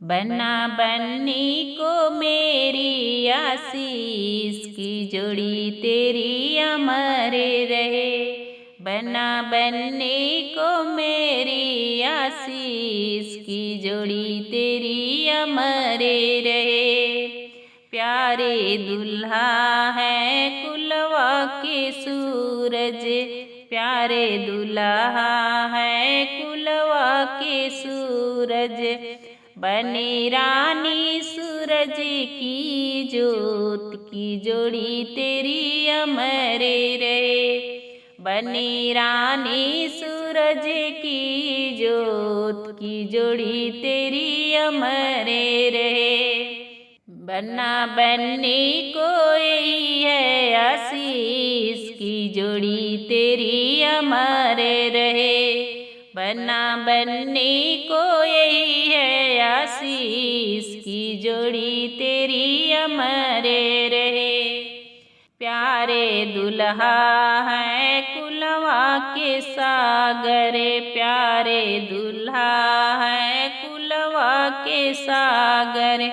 बन्ना बन्नी को मेरी आशीष की जोड़ी तेरी अमर रहे। बन्ना बन्नी को मेरी आशीष की जोड़ी तेरी अमर रहे। प्यारे दुल्हा है कुलवा के सूरज, प्यारे दुल्हा है कुलवा के सूरज। बनी रानी सूरज की जोत की जोड़ी तेरी अमर रहे। बनी रानी सूरज की जोत की जोड़ी तेरी अमर रहे। बन्ना बन्नी को यही है आशीष की जोड़ी तेरी अमर रहे। बन्ना बन्नी को यही है आशीष की जोड़ी तेरी अमर रहे। प्यारे दुल्हा है कुलवा के सागर, प्यारे दुल्हा है कुलवा के सागर।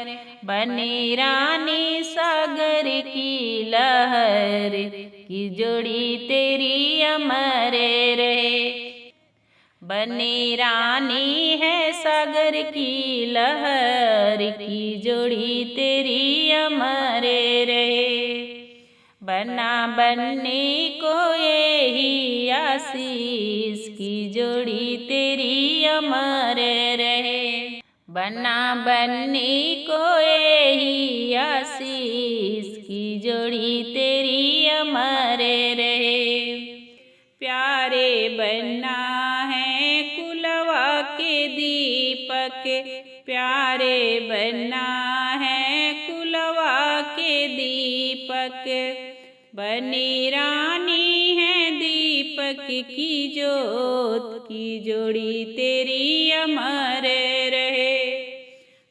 बनी रानी सागर की लहर की जोड़ी तेरी अमर रहे। बनी रानी है सागर की लहर की जोड़ी तेरी अमर रहे। बन्ना बन्नी को यही आशीष की जोड़ी तेरी अमर रहे। बन्ना बन्नी को यही आशीष की जोड़ी तेरी अमर रहे। प्यारे बन्ना है कुलवा के दीपक, प्यारे बन्ना है कुलवा के दीपक। बनी रानी है दीपक की जोत की जोड़ी तेरी अमर रहे।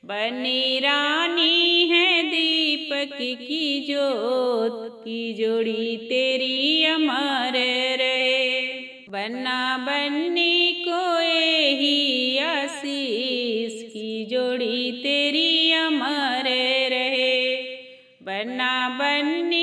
बनी रानी है दीपक की जोत की जोड़ी तेरी अमर रहे। बन्ना बन्नी को यही आशीष की जोड़ी तेरी अमर रहे। बन्ना बन्नी